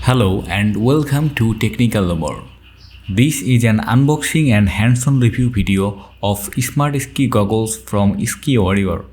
Hello and welcome to Technicalomor. This is an unboxing and hands-on review video of smart ski goggles from SKIWARRIOR.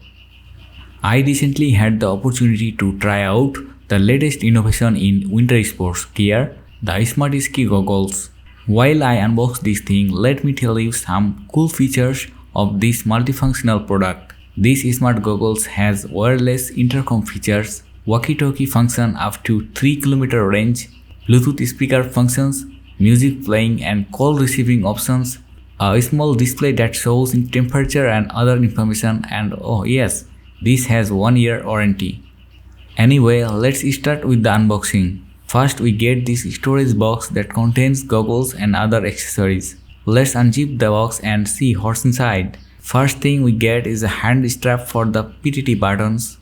I recently had the opportunity to try out the latest innovation in winter sports gear, the smart ski goggles. While I unbox this thing, let me tell you some cool features of this multifunctional product. This smart goggles has wireless intercom features, walkie-talkie function up to 3 km range, Bluetooth speaker functions, music playing and call receiving options, a small display that shows in temperature and other information, and oh yes, this has 1 year warranty. Anyway, let's start with the unboxing. First we get this storage box that contains goggles and other accessories. Let's unzip the box and see what's inside. First thing we get is a hand strap for the PTT buttons.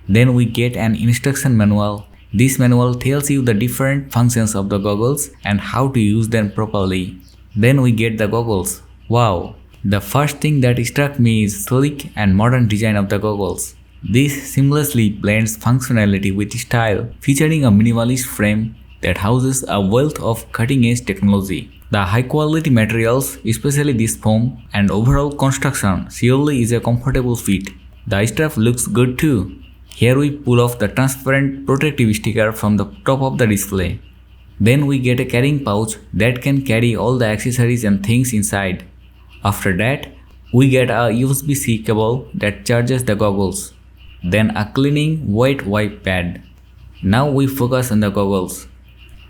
Then we get an instruction manual. This manual tells you the different functions of the goggles and how to use them properly. Then we get the goggles. Wow! The first thing that struck me is sleek and modern design of the goggles. This seamlessly blends functionality with style, featuring a minimalist frame that houses a wealth of cutting-edge technology. The high-quality materials, especially this foam, and overall construction surely is a comfortable fit. The strap looks good too. Here we pull off the transparent protective sticker from the top of the display. Then we get a carrying pouch that can carry all the accessories and things inside. After that, we get a USB-C cable that charges the goggles. Then a cleaning wet wipe pad. Now we focus on the goggles.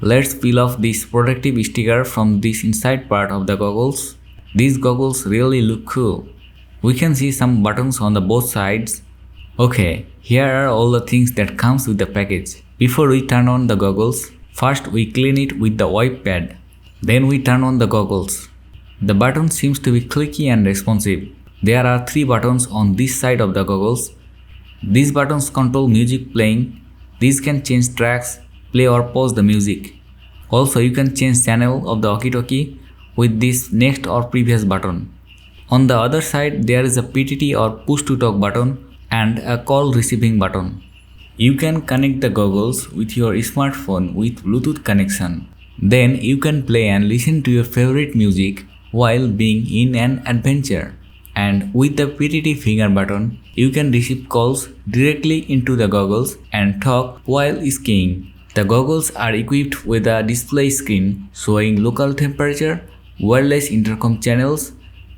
Let's peel off this protective sticker from this inside part of the goggles. These goggles really look cool. We can see some buttons on the both sides. Okay, here are all the things that comes with the package. Before we turn on the goggles, first we clean it with the wipe pad. Then we turn on the goggles. The button seems to be clicky and responsive. There are 3 buttons on this side of the goggles. These buttons control music playing. These can change tracks, play or pause the music. Also, you can change channel of the walkie-talkie with this next or previous button. On the other side, there is a PTT or push to talk button and a call receiving button. You can connect the goggles with your smartphone with Bluetooth connection. Then you can play and listen to your favorite music while being in an adventure. And with the PTT finger button, you can receive calls directly into the goggles and talk while skiing. The goggles are equipped with a display screen showing local temperature, wireless intercom channels,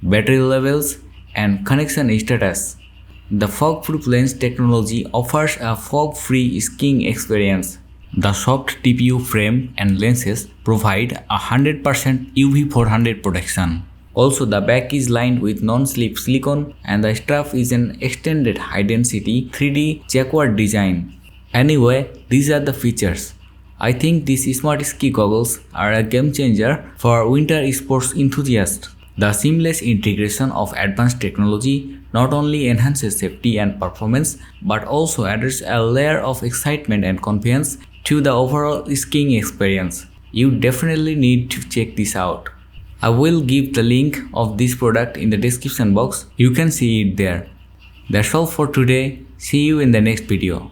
battery levels, and connection status. The fog-proof lens technology offers a fog-free skiing experience. The soft TPU frame and lenses provide 100% UV400 protection. Also, the back is lined with non-slip silicone and the strap is an extended high-density 3D checkered design. Anyway, these are the features. I think these smart ski goggles are a game changer for winter sports enthusiasts. The seamless integration of advanced technology not only enhances safety and performance but also adds a layer of excitement and confidence to the overall skiing experience. You definitely need to check this out. I will give the link of this product in the description box. You can see it there. That's all for today. See you in the next video.